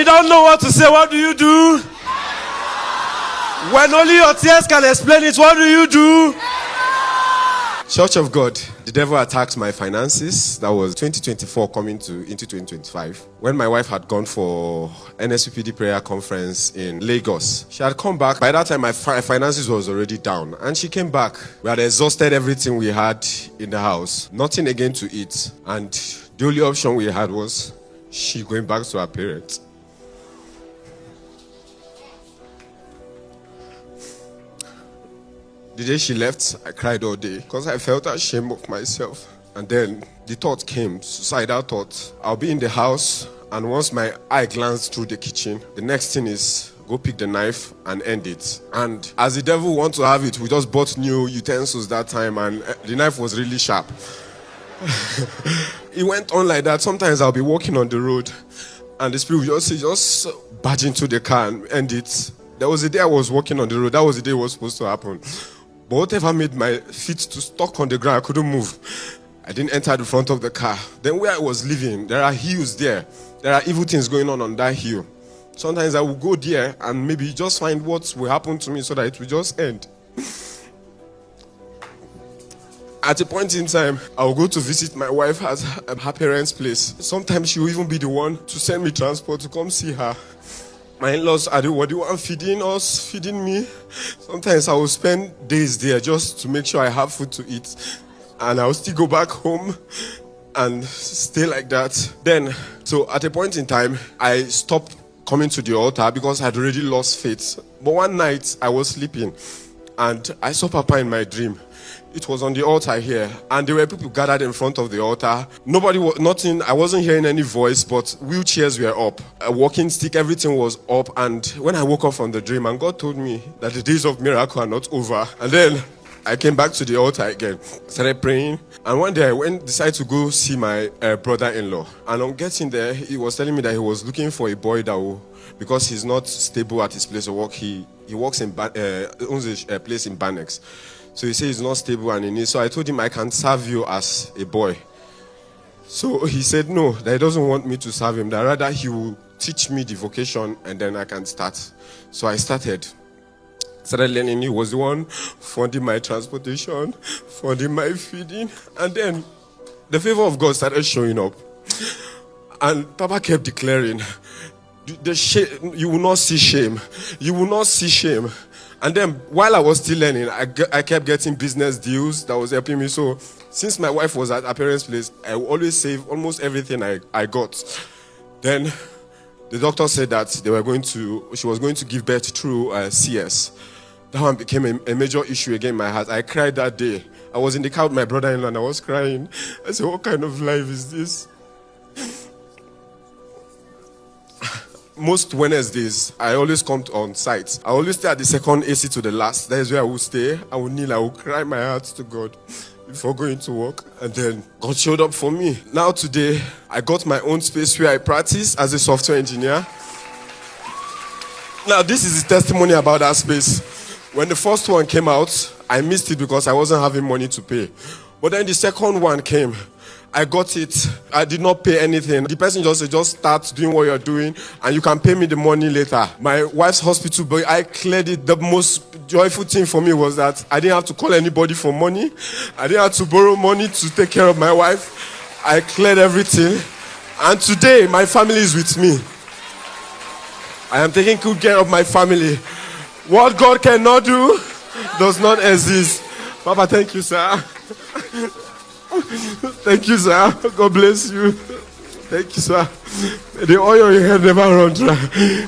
You don't know what to say, what do you do? When only your tears can explain it, what do you do? Church of God, the devil attacked my finances. That was 2024 coming into 2025. When my wife had gone for NSPPD prayer conference in Lagos, she had come back. By that time, my finances was already down. And she came back. We had exhausted everything we had in the house. Nothing again to eat. And the only option we had was she going back to her parents. The day she left, I cried all day because I felt ashamed of myself. And then the thought came, suicidal thought. I'll be in the house, and once my eye glanced through the kitchen, the next thing is go pick the knife and end it. And as the devil wants to have it, we just bought new utensils that time, and the knife was really sharp. It went on like that. Sometimes I'll be walking on the road, and the spirit will just barge into the car and end it. There was a day I was walking on the road. That was the day it was supposed to happen. But whatever made my feet to stuck on the ground, I couldn't move. I didn't enter the front of the car. Then where I was living, there are hills there. There are evil things going on that hill. Sometimes I will go there and maybe just find what will happen to me so that it will just end. At a point in time, I will go to visit my wife at her parents' place. Sometimes she will even be the one to send me transport to come see her. My in-laws are the one feeding us, feeding me. Sometimes I will spend days there just to make sure I have food to eat. And I will still go back home and stay like that. Then, so at a point in time, I stopped coming to the altar because I had already lost faith. But one night, I was sleeping and I saw Papa in my dream. It was on the altar here, and there were people gathered in front of the altar. Nothing, I wasn't hearing any voice, but wheelchairs were up. A walking stick, everything was up. And when I woke up from the dream, and God told me that the days of miracle are not over. And then I came back to the altar again, started praying. And one day I decided to go see my brother-in-law. And on getting there, he was telling me that he was looking for a boy that will, because he's not stable at his place of work, he works in, owns a place in Banex. So he said he's not stable and he needs. So I told him I can serve you as a boy. So he said no, that he doesn't want me to serve him. That rather he will teach me the vocation and then I can start. So I started learning. He was the one funding my transportation, funding my feeding. And then the favor of God started showing up. And Papa kept declaring, you will not see shame. You will not see shame. And then while I was still learning, I kept getting business deals that was helping me. So since my wife was at her parents' place, I would always save almost everything I got. Then the doctor said that she was going to give birth through CS. That one became a major issue again in my heart. I cried that day. I was in the car with my brother-in-law and I was crying. I said, what kind of life is this? Most Wednesdays, I always come on site. I always stay at the second AC to the last. That is where I will stay. I will kneel. I will cry my heart to God before going to work. And then God showed up for me. Now today, I got my own space where I practice as a software engineer. Now this is the testimony about that space. When the first one came out, I missed it because I wasn't having money to pay. But then the second one came. I got it. I did not pay anything. The person just said, just start doing what you're doing and you can pay me the money later. My wife's hospital bill, I cleared it. The most joyful thing for me was that I didn't have to call anybody for money. I didn't have to borrow money to take care of my wife. I cleared everything. And today, my family is with me. I am taking good care of my family. What God cannot do does not exist. Papa, thank you, sir. Thank you, sir. God bless you. Thank you, sir. The oil on your head never run dry.